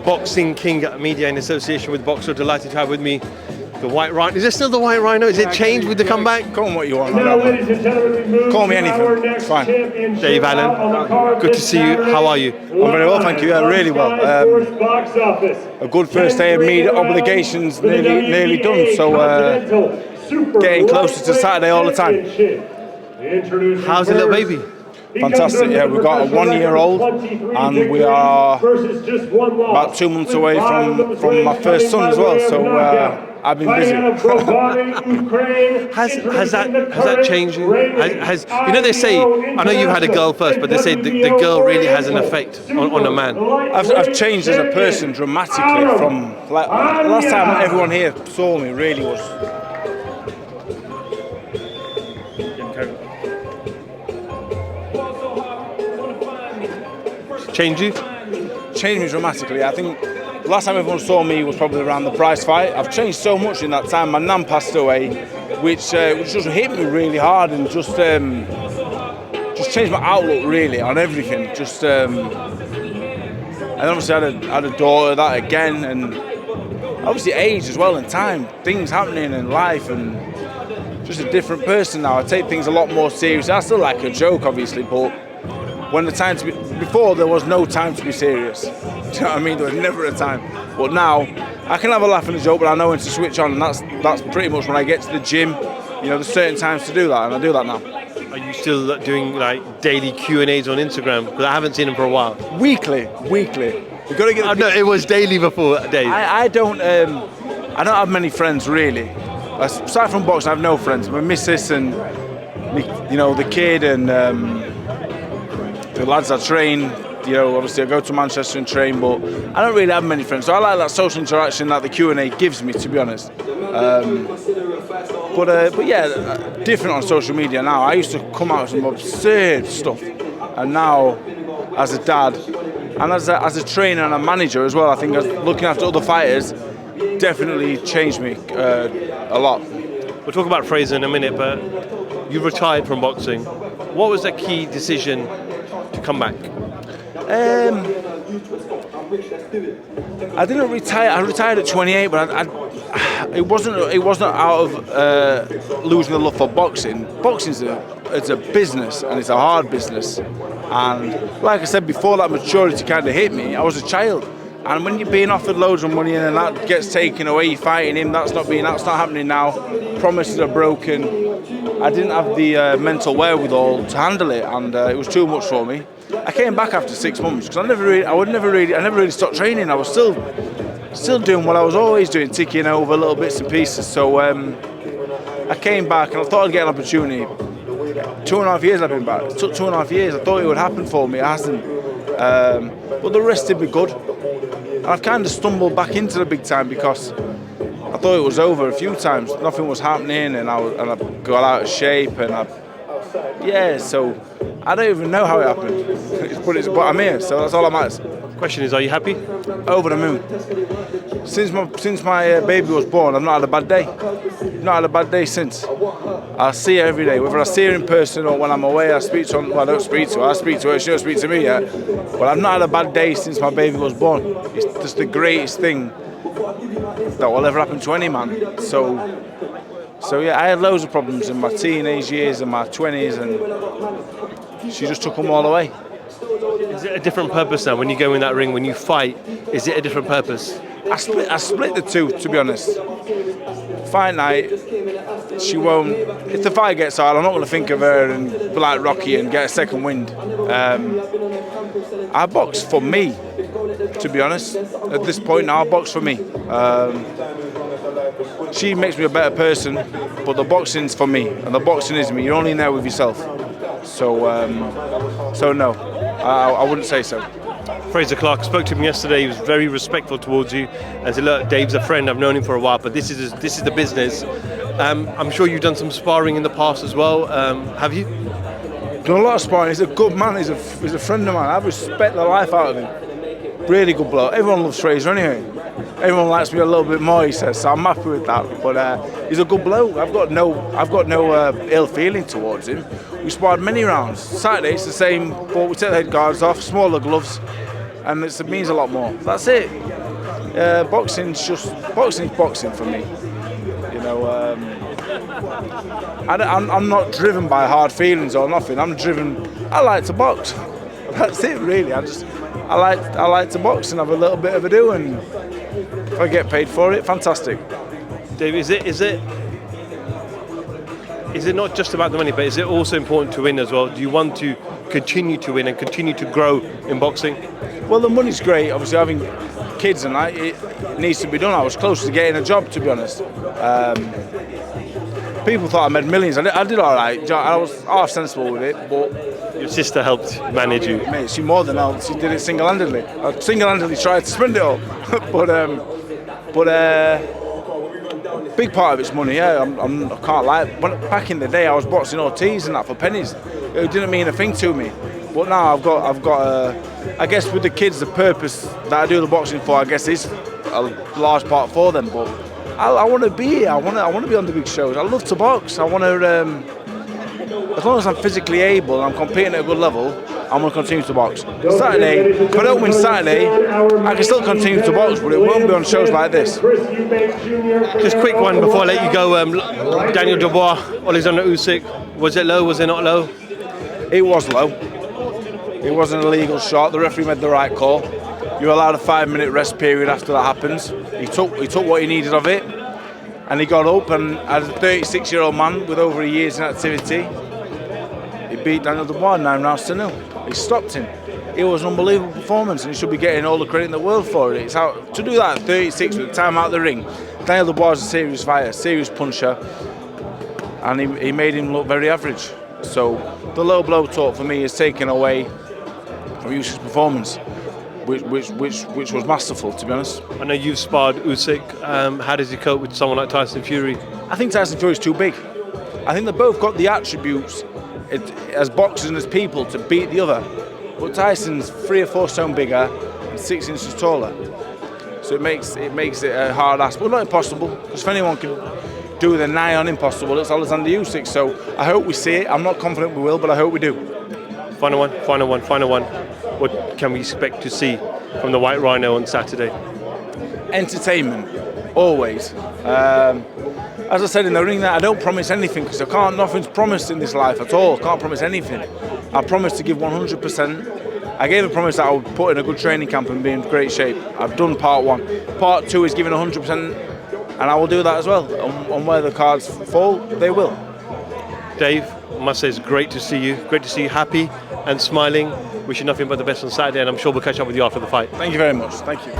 Boxing King Media in association with Boxer. Delighted to have with me the White Rhino. Is it still the White Rhino? Is it changed with the comeback? Call me what you want. Call me anything. It's fine. Dave Allen, good to see you. How are you? I'm very well, thank you. Yeah, really well. A good first day of media obligations nearly done. So getting closer to Saturday all the time. How's the little baby? Fantastic, yeah, we've got a 1-year-old and we are about 2 months away from my first son as well, so I've been busy. Has that changed you? You know, they say, I know you've had a girl first, but they say the girl really has an effect on a man. I've changed as a person dramatically from, like, the last time everyone here saw me really was. Changed you? Changed me dramatically. I think the last time everyone saw me was probably around the prize fight. I've changed so much in that time. My nan passed away, which just hit me really hard and just changed my outlook really on everything. And obviously I had a daughter, that again, and obviously age as well and time, things happening in life, and just a different person now. I take things a lot more seriously. I still like a joke, obviously, but when the time to be, before there was no time to be serious. Do you know what I mean? There was never a time. But now I can have a laugh and a joke, but I know when to switch on, and that's pretty much when I get to the gym. You know, there's certain times to do that, and I do that now. Are you still doing like daily Q&As on Instagram? Because I haven't seen them for a while. Weekly. We've got to get. No, it was daily before, Dave. I don't have many friends really. Aside from boxing, I have no friends. My missus and the kid and. The lads I train, obviously I go to Manchester and train, but I don't really have many friends. So I like that social interaction that the Q&A gives me, to be honest. But yeah, different on social media now. I used to come out with some absurd stuff, and now, as a dad, and as a trainer and a manager as well, I think looking after other fighters definitely changed me a lot. We'll talk about Frazer in a minute, but you retired from boxing. What was the key decision to come back? I didn't retire. I retired at 28, but it wasn't out of losing the love for boxing. Boxing's it's a business, and it's a hard business. And like I said before, that maturity kind of hit me. I was a child, and when you're being offered loads of money and then that gets taken away, you're fighting him. That's not happening now. Promises are broken. I didn't have the mental wherewithal to handle it, and it was too much for me. I came back after 6 months because I never really stopped training. I was still doing what I was always doing, ticking over little bits and pieces. So I came back and I thought I'd get an opportunity. 2.5 years I've been back. It took 2.5 years. I thought it would happen for me. It hasn't. But the rest did me good. And I've kind of stumbled back into the big time because I thought it was over a few times. Nothing was happening, and I got out of shape, so I don't even know how it happened. But I'm here, so that's all that matters. Question is, are you happy? Over the moon. Since my baby was born, I've not had a bad day. Not had a bad day since. I see her every day, whether I see her in person or when I'm away. I speak to her. Well, I don't speak to her. I speak to her. She don't speak to me yet. But I've not had a bad day since my baby was born. It's just the greatest thing that will ever happen to any man. So yeah, I had loads of problems in my teenage years and my 20s, and she just took them all away. Is it a different purpose now when you go in that ring, when you fight? Is it a different purpose? I split the two, to be honest. Fight night, she won't. If the fight gets hard, I'm not going to think of her and be like Rocky and get a second wind. I box for me, to be honest. At this point now, I box for me. She makes me a better person, but the boxing's for me, and the boxing is me. You're only in there with yourself. So no, I wouldn't say so. Frazer Clarke, spoke to him yesterday. He was very respectful towards you and said, look, Dave's a friend, I've known him for a while, but this is the business. I'm sure you've done some sparring in the past as well. Have you? Done a lot of sparring. He's a good man. He's a friend of mine. I respect the life out of him. Really good bloke. Everyone loves Frazer anyway. Everyone likes me a little bit more, he says, so I'm happy with that. But he's a good bloke. I've got no ill feeling towards him. We sparred many rounds. Saturday it's the same, but we take the head guards off, smaller gloves, and it means a lot more. That's it. Boxing's boxing for me. You know, I'm not driven by hard feelings or nothing. I like to box. That's it, really. I like to box and have a little bit of a do, and if I get paid for it, fantastic. Dave, is it not just about the money, but is it also important to win as well? Do you want to continue to win and continue to grow in boxing? Well, the money's great. Obviously, having kids and that, it needs to be done. I was close to getting a job, to be honest. People thought I made millions. I did all right. I was half sensible with it, but your sister helped manage you. Mate, she more than helped. She did it single-handedly. I single-handedly tried to spend it all, but big part of it's money. Yeah, I can't lie. Back in the day, I was boxing ORTIZ and that for pennies. It didn't mean a thing to me. But now I've got. I guess with the kids, the purpose that I do the boxing for, I guess is a large part for them. But I want to be here. I want to be on the big shows. I love to box. I want to. As long as I'm physically able and I'm competing at a good level, I'm going to continue to box. Saturday, if I don't win Saturday, I can still continue to box, but it won't be on shows like this. Just quick one before I let you go. Daniel Dubois, Alexander Usyk. Was it low? Was it not low? It was low. It wasn't a legal shot. The referee made the right call. You're allowed a 5-minute rest period after that happens. He took what he needed of it, and he got up, and as a 36-year-old man with over a year's in activity, he beat Daniel Dubois 9 rounds to 0. He stopped him. It was an unbelievable performance, and he should be getting all the credit in the world for it. To do that at 36 with the time out of the ring. Daniel Dubois is a serious fighter, serious puncher, and he made him look very average. So the low blow talk for me is taken away from Usyk's performance, which was masterful, to be honest. I know you've sparred Usyk. How does he cope with someone like Tyson Fury? I think Tyson Fury's too big. I think they both got the attributes as boxers and as people to beat the other. But Tyson's 3 or 4 stone bigger and 6 inches taller. So it makes it a hard ask, but not impossible. Because if anyone can do the nigh on impossible, it's Alexander Usyk. So I hope we see it. I'm not confident we will, but I hope we do. Final one. What can we expect to see from the White Rhino on Saturday? Entertainment, always. As I said in the ring, that I don't promise anything because nothing's promised in this life at all. I can't promise anything. I promised to give 100%. I gave a promise that I would put in a good training camp and be in great shape. I've done part 1. Part 2 is giving 100%, and I will do that as well. On where the cards fall, they will. Dave, I must say it's great to see you. Great to see you happy and smiling. Wish you nothing but the best on Saturday, and I'm sure we'll catch up with you after the fight. Thank you very much. Thank you.